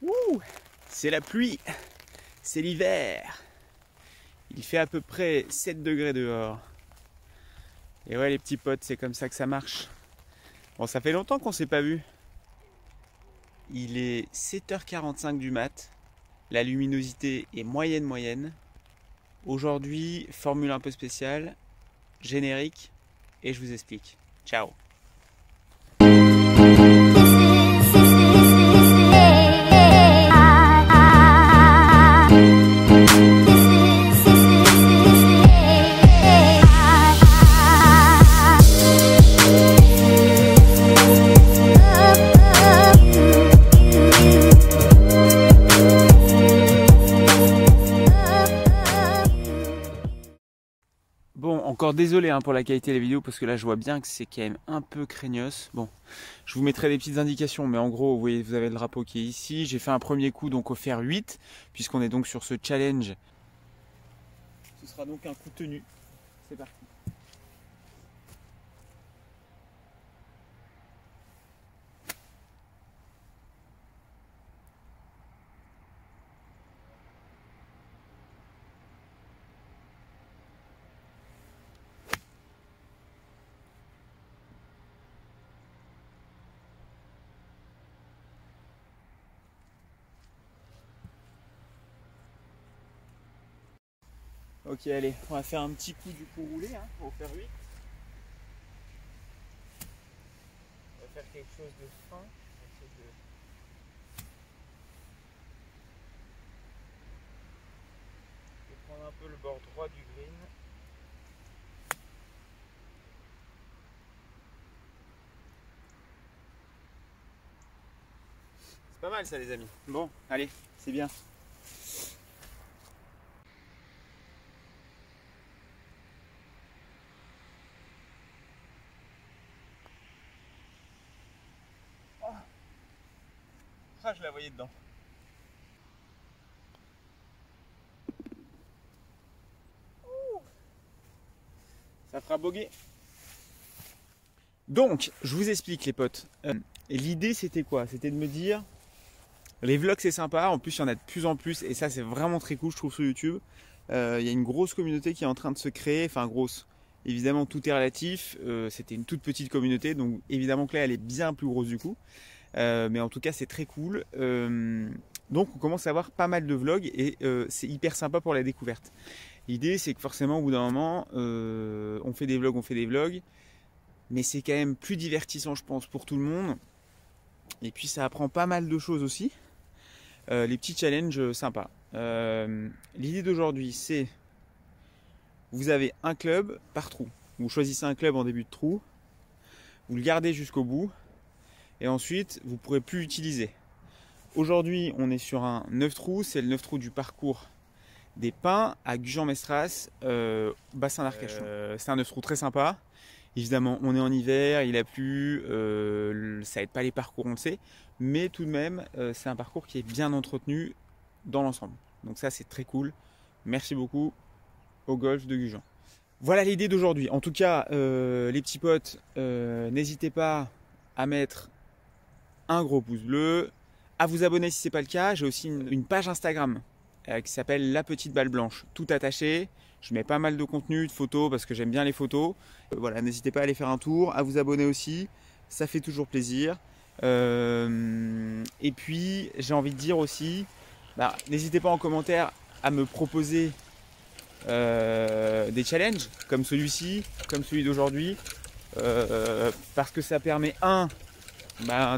Ouh, c'est la pluie, c'est l'hiver. Il fait à peu près 7 degrés dehors. Et ouais les petits potes, c'est comme ça que ça marche. Bon, ça fait longtemps qu'on s'est pas vu. Il est 7h45 du mat. La luminosité est moyenne. Aujourd'hui, formule un peu spéciale, générique, et je vous explique. Ciao. Bon, encore désolé pour la qualité de la vidéo parce que là je vois bien que c'est quand même un peu craignos. Bon, je vous mettrai des petites indications, mais en gros, vous voyez, vous avez le drapeau qui est ici. J'ai fait un premier coup donc au fer 8, puisqu'on est donc sur ce challenge. Ce sera donc un coup tenu. C'est parti. Ok, allez, on va faire un petit coup du coup roulé au fer 8. On va faire quelque chose de fin. Je vais prendre un peu le bord droit du green. C'est pas mal ça les amis. Bon, allez, c'est bien. Ah, je la voyais dedans. Ça fera boguer. Donc, je vous explique les potes. L'idée c'était quoi? C'était de me dire, les vlogs c'est sympa, en plus il y en a de plus en plus et ça c'est vraiment très cool je trouve sur YouTube. Il y a une grosse communauté qui est en train de se créer, enfin grosse. Évidemment tout est relatif, c'était une toute petite communauté donc évidemment que là elle est bien plus grosse du coup. Mais en tout cas c'est très cool. Donc on commence à avoir pas mal de vlogs et c'est hyper sympa pour la découverte. L'idée c'est que forcément au bout d'un moment on fait des vlogs, mais c'est quand même plus divertissant je pense pour tout le monde. Et puis ça apprend pas mal de choses aussi. Les petits challenges sympas. L'idée d'aujourd'hui c'est, vous avez un club par trou. Vous choisissez un club en début de trou, vous le gardez jusqu'au bout et ensuite vous ne pourrez plus l'utiliser. Aujourd'hui on est sur un 9 trous, c'est le 9 trous du parcours des Pins à Gujan-Mestras, bassin d'Arcachon. C'est un 9 trous très sympa. Évidemment on est en hiver, il a plu, ça aide pas les parcours on le sait, mais tout de même c'est un parcours qui est bien entretenu dans l'ensemble. Donc ça c'est très cool. Merci beaucoup au golf de Gujan. Voilà l'idée d'aujourd'hui. En tout cas les petits potes, n'hésitez pas à mettre un gros pouce bleu, à vous abonner si ce n'est pas le cas. J'ai aussi une page Instagram qui s'appelle La Petite Balle Blanche, tout attaché. Je mets pas mal de contenu, de photos parce que j'aime bien les photos. Voilà, n'hésitez pas à aller faire un tour, à vous abonner aussi, ça fait toujours plaisir. Et puis j'ai envie de dire aussi, n'hésitez pas en commentaire à me proposer des challenges comme celui-ci, comme celui d'aujourd'hui, parce que ça permet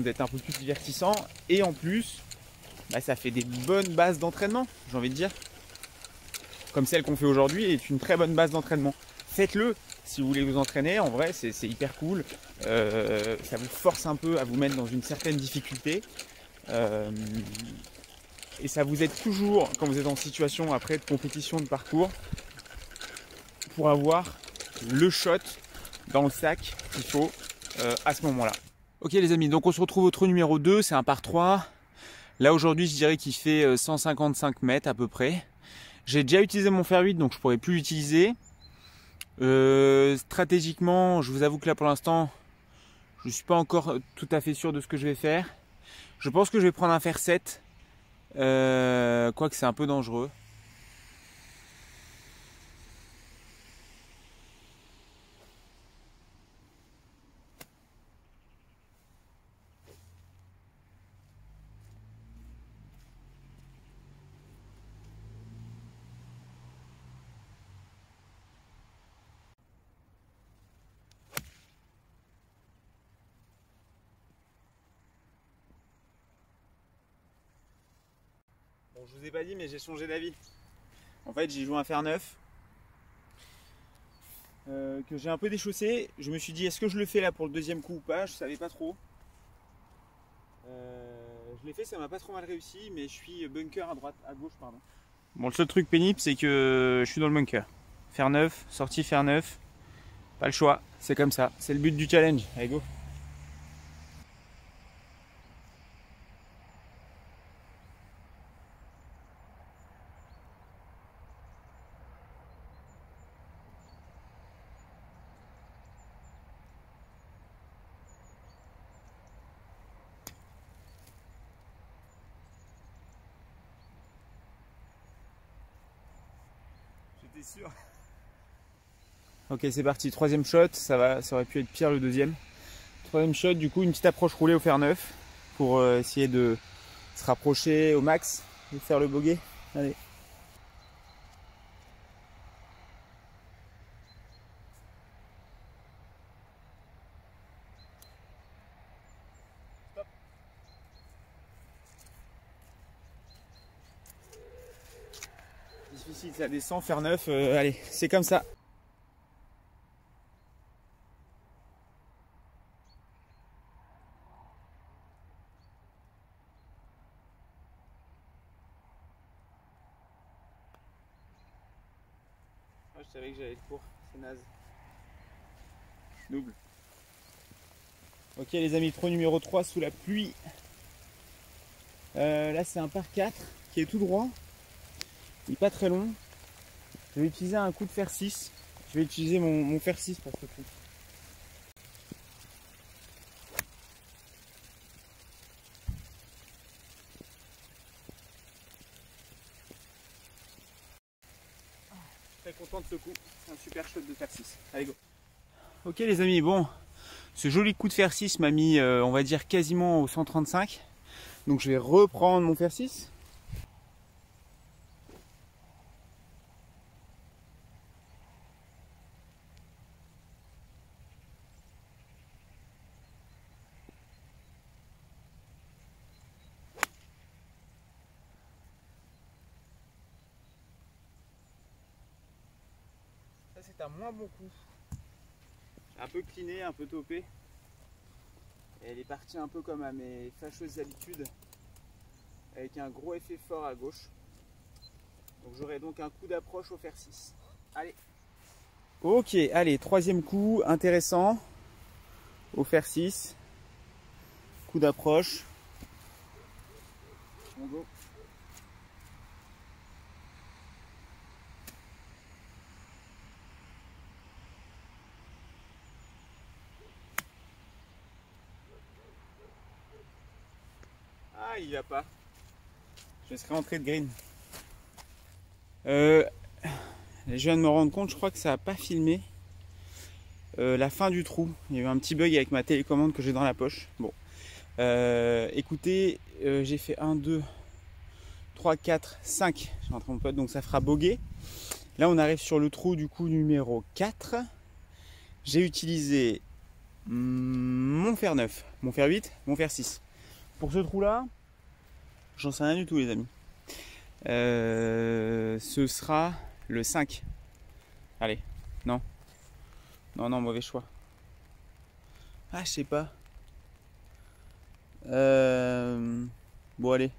d'être un peu plus divertissant et en plus ça fait des bonnes bases d'entraînement, j'ai envie de dire, comme celle qu'on fait aujourd'hui est une très bonne base d'entraînement. Faites-le si vous voulez vous entraîner, en vrai c'est hyper cool, ça vous force un peu à vous mettre dans une certaine difficulté et ça vous aide toujours quand vous êtes en situation après de compétition de parcours pour avoir le shot dans le sac qu'il faut à ce moment-là. Ok les amis, donc on se retrouve au trou numéro 2, c'est un par 3. Là aujourd'hui je dirais qu'il fait 155 mètres à peu près. J'ai déjà utilisé mon fer 8 donc je pourrais plus l'utiliser. Stratégiquement, je vous avoue que là pour l'instant je ne suis pas encore tout à fait sûr de ce que je vais faire. Je pense que je vais prendre un fer 7 Quoique c'est un peu dangereux. Bon, je vous ai pas dit, mais j'ai changé d'avis. En fait, j'ai joué un fer neuf que j'ai un peu déchaussé. Je me suis dit, est-ce que je le fais là pour le deuxième coup ou pas? Je savais pas trop. Je l'ai fait, ça m'a pas trop mal réussi, mais je suis bunker à gauche, pardon. Bon, le seul truc pénible, c'est que je suis dans le bunker. Fer neuf, sortie fer neuf, pas le choix, c'est comme ça. C'est le but du challenge. Allez, go! J'étais sûr. Ok, c'est parti. Troisième shot, ça aurait pu être pire le deuxième. Troisième shot, du coup, une petite approche roulée au fer neuf pour essayer de se rapprocher au max et faire le bogey. Allez. Stop. Difficile, ça descend, fer neuf. Allez, c'est comme ça. Ah, je savais que j'allais être court, c'est naze. Double. Ok les amis, trou numéro 3 sous la pluie. Là c'est un par 4 qui est tout droit. Il n'est pas très long. Je vais utiliser un coup de fer 6. Je vais utiliser mon fer 6 pour ce coup. Très content de ce coup. C'est un super shot de fer 6. Allez go. Ok les amis, bon. Ce joli coup de fer 6 m'a mis, on va dire, quasiment au 135. Donc je vais reprendre mon fer 6. Ça c'est un moins bon coup. Un peu cliné, un peu topé. Et elle est partie un peu comme à mes fâcheuses habitudes, avec un gros effet fort à gauche. Donc j'aurai donc un coup d'approche au fer 6. Allez. Ok, allez, troisième coup, intéressant. Au fer 6. Coup d'approche. On go. Ah, il va pas. Je serai entré de green. Je viens de me rendre compte, je crois que ça n'a pas filmé la fin du trou. Il y a eu un petit bug avec ma télécommande que j'ai dans la poche. Bon, écoutez, j'ai fait 1, 2, 3, 4, 5. Je suis rentré mon pote, donc ça fera bogey. Là, on arrive sur le trou du coup numéro 4. J'ai utilisé mon fer 9, mon fer 8, mon fer 6. Pour ce trou là, j'en sais rien du tout les amis. Ce sera le 5. Allez, non. Non, non, mauvais choix. Ah, je sais pas. Bon, allez.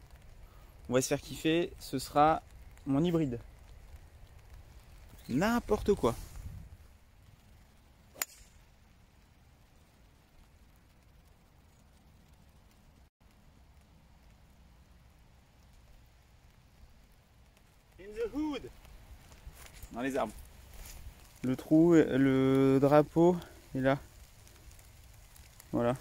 On va se faire kiffer. Ce sera mon hybride. N'importe quoi. In the hood. Dans les arbres. Le trou, le drapeau est là. Voilà.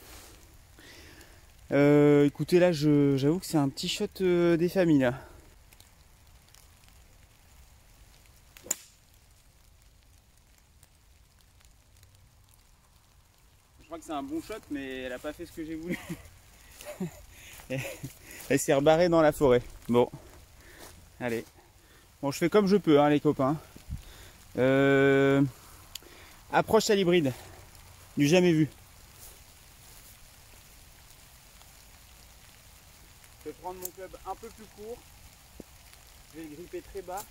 Écoutez, là, j'avoue que c'est un petit shot des familles, là. Je crois que c'est un bon shot, mais elle a pas fait ce que j'ai voulu. Elle s'est rebarrée dans la forêt. Bon, allez. Bon, je fais comme je peux, hein, les copains. Approche à l'hybride. Du jamais vu. Je vais prendre mon club un peu plus court. Je vais le gripper très bas.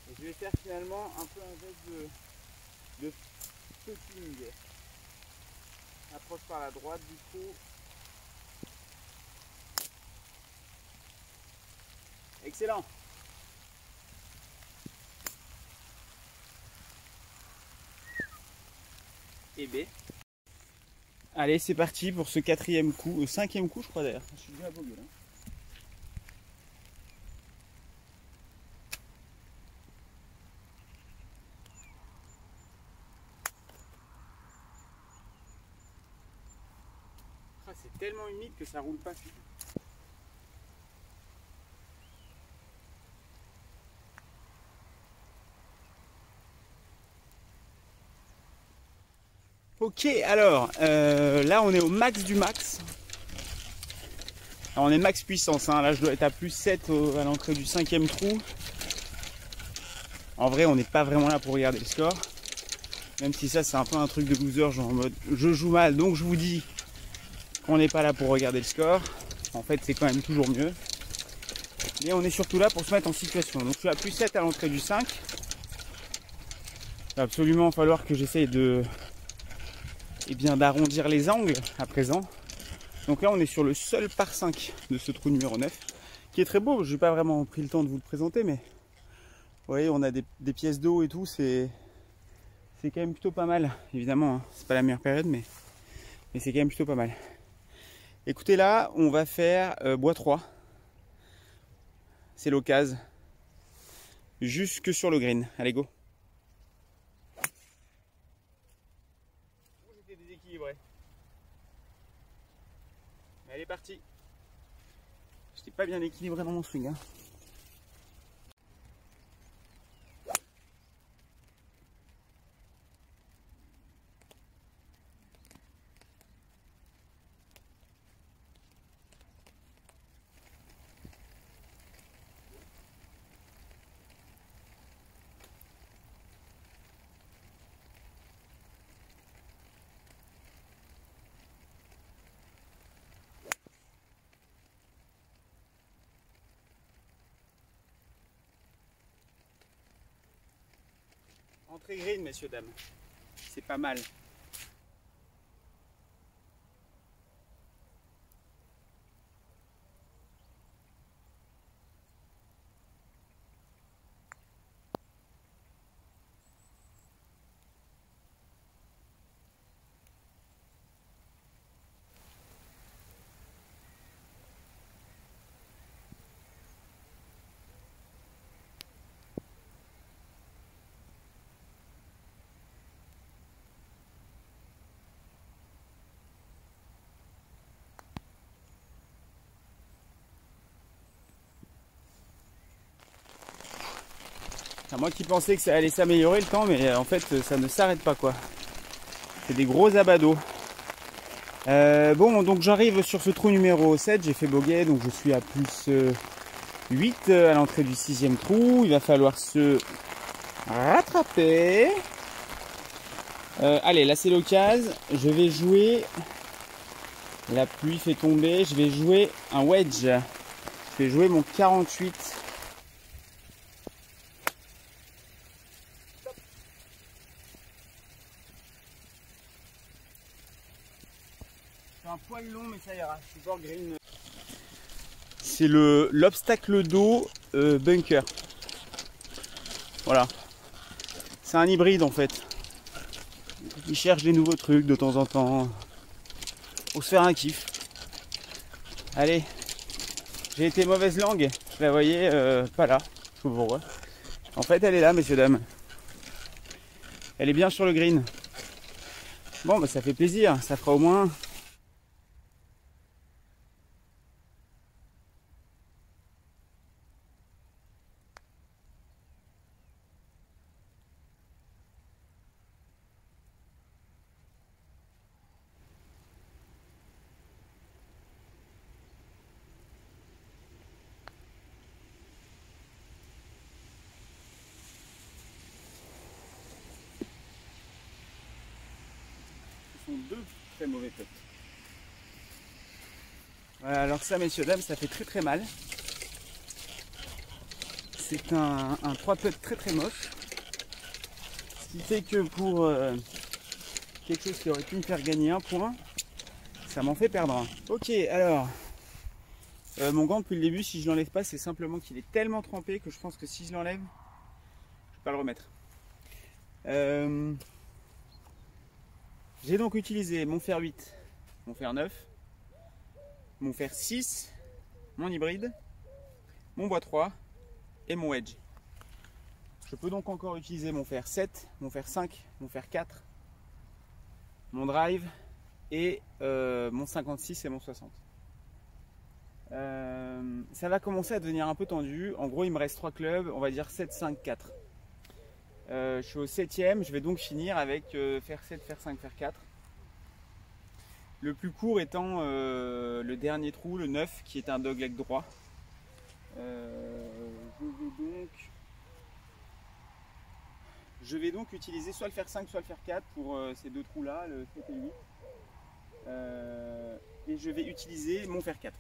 Et je vais faire finalement un peu un geste de putting. Approche par la droite du coup. Excellent. Et B. Allez, c'est parti pour ce quatrième coup, cinquième coup je crois d'ailleurs. Je suis déjà à beau gueule, hein. Ah, c'est tellement humide que ça roule pas. Ok, alors là on est au max du max. Alors, on est max puissance, hein. Là je dois être à plus 7 à l'entrée du cinquième trou. En vrai on n'est pas vraiment là pour regarder le score. Même si ça c'est un peu un truc de loser, genre en mode je joue mal donc je vous dis qu'on n'est pas là pour regarder le score. En fait c'est quand même toujours mieux. Mais on est surtout là pour se mettre en situation. Donc je suis à plus 7 à l'entrée du 5. Il va absolument falloir que j'essaye d'arrondir les angles à présent. Donc là on est sur le seul par 5 de ce trou numéro 9 qui est très beau. Je n'ai pas vraiment pris le temps de vous le présenter, mais vous voyez on a des pièces d'eau et tout, c'est quand même plutôt pas mal. Évidemment hein, c'est pas la meilleure période, mais c'est quand même plutôt pas mal. Écoutez, là on va faire bois 3. C'est l'occasion. Jusque sur le green. Allez go. J'étais déséquilibré. Mais elle est partie. J'étais pas bien équilibré dans mon swing, hein. Entrée green, messieurs, dames. C'est pas mal. Moi qui pensais que ça allait s'améliorer le temps, mais en fait ça ne s'arrête pas quoi. C'est des gros abados. Bon, donc j'arrive sur ce trou numéro 7, j'ai fait bogey, donc je suis à plus 8 à l'entrée du 6e trou. Il va falloir se rattraper. Allez, là c'est l'occasion. Je vais jouer. La pluie fait tomber. Je vais jouer un wedge. Je vais jouer mon 48. C'est un poil long, mais ça ira. Je suis bord green. C'est l'obstacle d'eau bunker. Voilà. C'est un hybride en fait. Il cherche des nouveaux trucs de temps en temps. Pour se faire un kiff. Allez. J'ai été mauvaise langue. Je la voyais pas là. Je sais pas pourquoi. En fait, elle est là, messieurs, dames. Elle est bien sur le green. Bon, bah ça fait plaisir. Ça fera au moins Très mauvais putt. Voilà, alors ça, messieurs, dames, ça fait très très mal. C'est un 3 putt très très moche. Ce qui fait que pour quelque chose qui aurait pu me faire gagner un point, ça m'en fait perdre un. Ok, alors, mon gant depuis le début, si je l'enlève pas, c'est simplement qu'il est tellement trempé que je pense que si je l'enlève, je ne peux pas le remettre. J'ai donc utilisé mon fer 8, mon fer 9, mon fer 6, mon hybride, mon bois 3 et mon wedge. Je peux donc encore utiliser mon fer 7, mon fer 5, mon fer 4, mon drive et mon 56 et mon 60. Ça va commencer à devenir un peu tendu. En gros, il me reste 3 clubs, on va dire 7, 5, 4. Je suis au 7e, je vais donc finir avec fer 7, fer 5, fer 4. Le plus court étant le dernier trou, le 9, qui est un dogleg droit. Je vais donc utiliser soit le fer 5, soit le fer 4 pour ces deux trous là, le 7 et 8. Et je vais utiliser mon fer 4.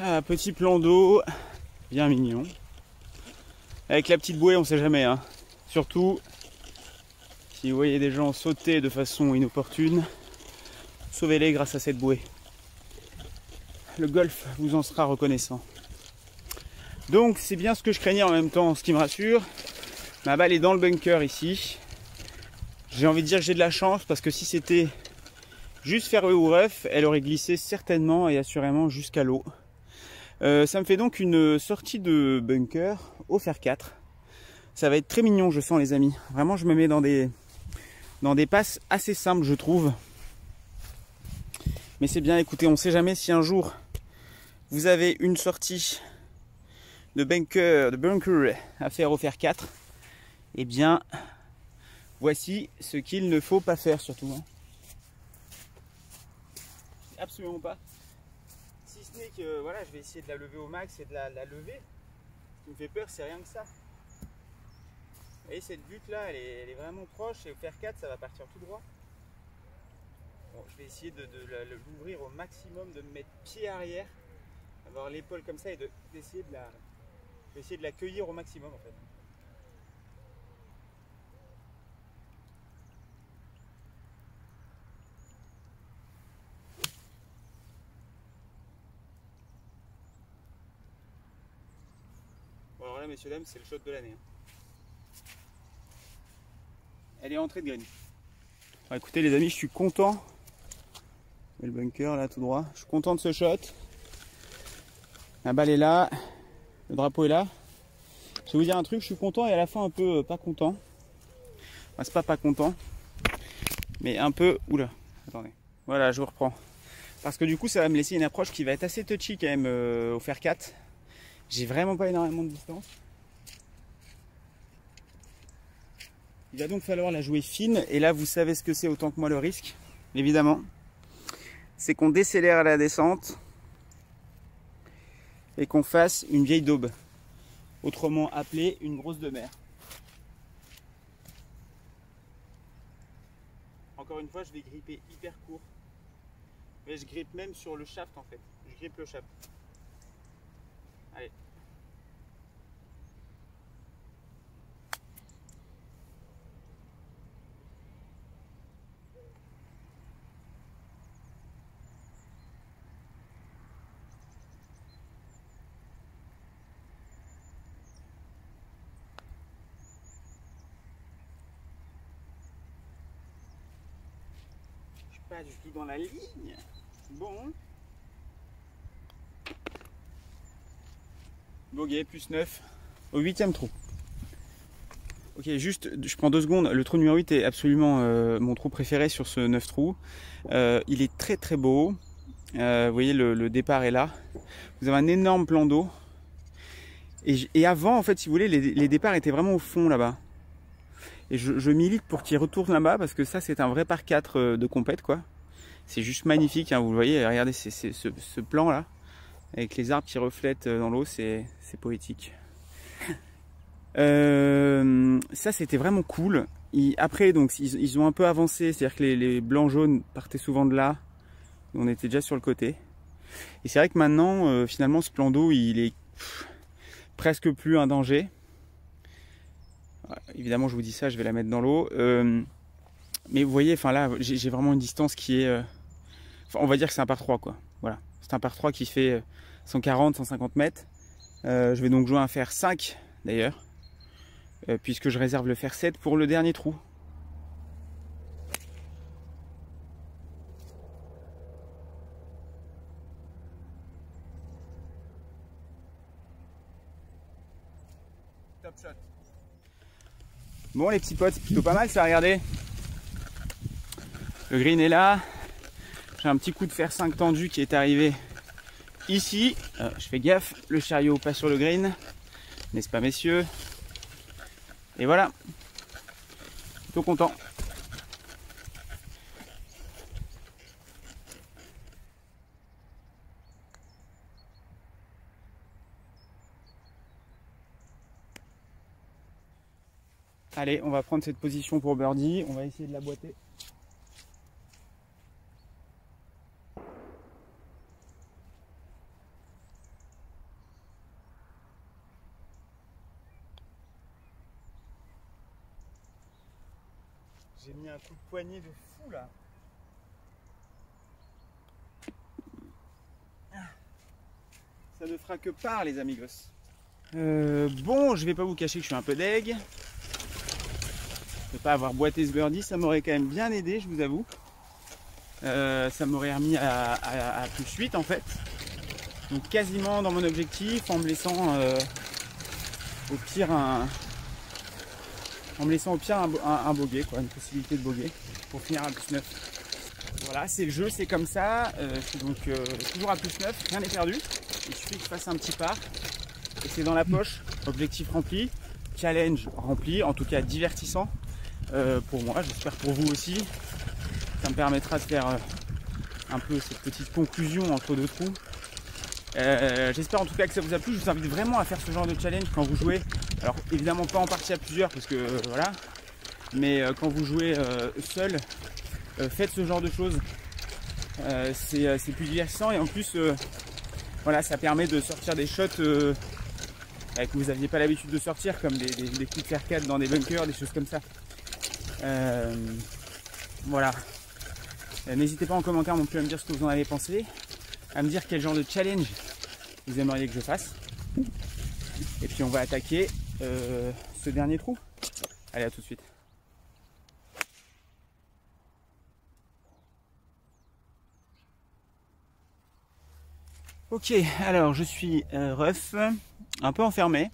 Ah, petit plan d'eau, bien mignon. Avec la petite bouée, on sait jamais, hein. Surtout si vous voyez des gens sauter de façon inopportune, sauvez-les grâce à cette bouée. Le golf vous en sera reconnaissant. Donc c'est bien ce que je craignais en même temps, ce qui me rassure. Ma balle est dans le bunker ici. J'ai envie de dire que j'ai de la chance parce que si c'était juste fairway ou rough, elle aurait glissé certainement et assurément jusqu'à l'eau. Ça me fait donc une sortie de bunker au fer 4. Ça va être très mignon, je sens, les amis. Vraiment, je me mets dans des passes assez simples, je trouve. Mais c'est bien, écoutez, on ne sait jamais si un jour vous avez une sortie de bunker à faire au fer 4. Eh bien, voici ce qu'il ne faut pas faire surtout. Hein. Absolument pas. Si ce n'est que voilà, je vais essayer de la lever au max et de la lever. Ce qui me fait peur, c'est rien que ça. Vous voyez, cette butte là, elle est vraiment proche et au fer 4, ça va partir tout droit. Bon, je vais essayer de l'ouvrir au maximum, de me mettre pied arrière, avoir l'épaule comme ça et d'essayer de la cueillir au maximum en fait. Bon, alors là, messieurs dames, c'est le shot de l'année. Hein. Elle est entrée de green. Bon, écoutez les amis, je suis content. Le bunker là tout droit. Je suis content de ce shot. La balle est là. Le drapeau est là. Je vais vous dire un truc, je suis content et à la fin un peu pas content. Enfin, c'est pas content. Mais un peu... Oula, attendez. Voilà, je vous reprends. Parce que du coup, ça va me laisser une approche qui va être assez touchy quand même au fer 4. J'ai vraiment pas énormément de distance. Il va donc falloir la jouer fine. Et là, vous savez ce que c'est autant que moi le risque, évidemment. C'est qu'on décélère à la descente et qu'on fasse une vieille daube. Autrement appelée une grosse de mer. Encore une fois, je vais gripper hyper court. Mais je grippe même sur le shaft en fait. Je grippe le shaft. Allez. Je suis pas du tout dans la ligne. Bon. Bogey plus 9 au 8e trou. Ok, juste, je prends 2 secondes. Le trou numéro 8 est absolument mon trou préféré sur ce 9 trous. Il est très très beau. Vous voyez, le départ est là. Vous avez un énorme plan d'eau. Et avant, en fait, si vous voulez, les départs étaient vraiment au fond là-bas. Et je milite pour qu'il retourne là-bas parce que ça, c'est un vrai par 4 de compète, quoi. C'est juste magnifique, hein, vous le voyez. Regardez ce plan là. avec les arbres qui reflètent dans l'eau, c'est poétique. Ça c'était vraiment cool. Après donc ils ont un peu avancé, c'est-à-dire que les blancs jaunes partaient souvent de là, on était déjà sur le côté. Et c'est vrai que maintenant finalement ce plan d'eau il est presque plus un danger. Évidemment je vous dis ça, je vais la mettre dans l'eau. Mais vous voyez, enfin là j'ai vraiment une distance qui est, enfin, on va dire que c'est un par 3 quoi. Voilà, c'est un par 3 qui fait 140-150 mètres. Je vais donc jouer un fer 5 d'ailleurs. Puisque je réserve le fer 7 pour le dernier trou. Top shot. Bon les petits potes, c'est plutôt pas mal ça, regardez. Le green est là. J'ai un petit coup de fer 5 tendu qui est arrivé ici. Je fais gaffe, le chariot passe sur le green. N'est-ce pas messieurs? Et voilà, plutôt content. Allez, on va prendre cette position pour birdie, on va essayer de la boiter. J'ai mis un coup de poignet de fou là. Ça ne fera que part les amigos. Bon, je vais pas vous cacher que je suis un peu deg. Ne pas avoir boité ce birdie, ça m'aurait quand même bien aidé, je vous avoue. Ça m'aurait remis à plus 8 en fait. Donc quasiment dans mon objectif, en me laissant au pire un bogey, quoi, une possibilité de bogey pour finir à plus 9. Voilà, c'est le jeu, c'est comme ça. Je suis donc toujours à plus 9, rien n'est perdu. Il suffit que je fasse un petit pas et c'est dans la poche. Objectif rempli, challenge rempli, en tout cas divertissant pour moi, j'espère pour vous aussi. Ça me permettra de faire un peu cette petite conclusion entre deux trous. J'espère en tout cas que ça vous a plu. Je vous invite vraiment à faire ce genre de challenge quand vous jouez. Alors évidemment pas en partie à plusieurs parce que voilà, mais quand vous jouez seul, faites ce genre de choses. C'est plus divertissant et en plus voilà, ça permet de sortir des shots que vous n'aviez pas l'habitude de sortir, comme des coups de fer 4 dans des bunkers, des choses comme ça. Voilà. N'hésitez pas en commentaire non plus à me dire ce que vous en avez pensé, à me dire quel genre de challenge vous aimeriez que je fasse. Et puis on va attaquer ce dernier trou. Allez, à tout de suite. Ok, alors je suis rough, un peu enfermé.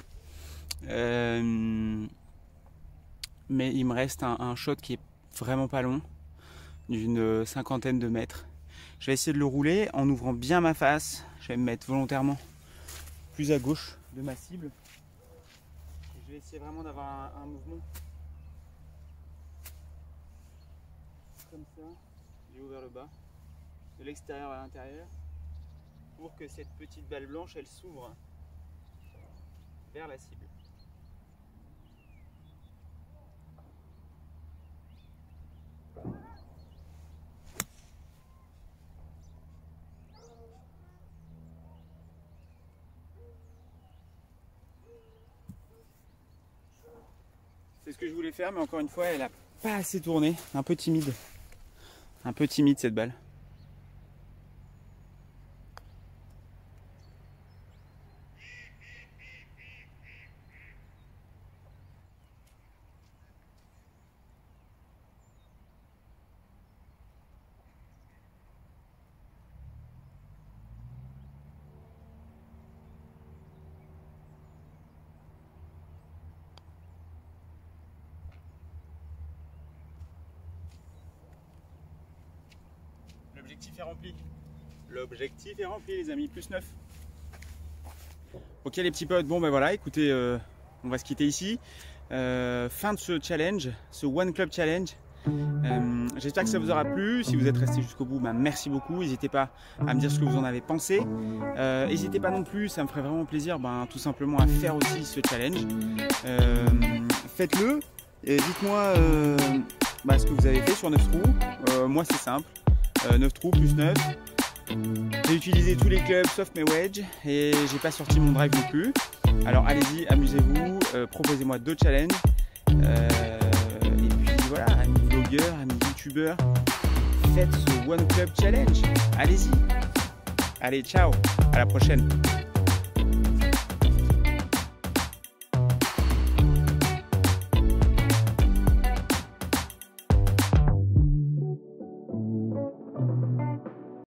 Mais il me reste un shot qui est vraiment pas long, d'une cinquantaine de mètres. Je vais essayer de le rouler en ouvrant bien ma face. Je vais me mettre volontairement plus à gauche de ma cible. Et je vais essayer vraiment d'avoir un mouvement comme ça, du haut vers le bas, de l'extérieur à l'intérieur, pour que cette petite balle blanche elle s'ouvre vers la cible. C'est ce que je voulais faire, mais encore une fois, elle a pas assez tourné. Un peu timide. Un peu timide cette balle. L'objectif est rempli. L'objectif est rempli les amis, plus 9. Ok les petits potes, bon ben voilà, écoutez, on va se quitter ici. Fin de ce challenge, ce One Club Challenge. J'espère que ça vous aura plu. Si vous êtes resté jusqu'au bout, merci beaucoup. N'hésitez pas à me dire ce que vous en avez pensé. N'hésitez pas non plus, ça me ferait vraiment plaisir tout simplement à faire aussi ce challenge. Faites-le. Dites-moi ce que vous avez fait sur 9 trous. Moi c'est simple. 9 trous plus 9. J'ai utilisé tous les clubs sauf mes wedges et j'ai pas sorti mon drive non plus. Alors allez-y, amusez-vous, proposez-moi d'autres challenges. Et puis voilà, amis blogueurs, amis youtubeurs, faites ce One Club Challenge. Allez-y. Allez, ciao, à la prochaine.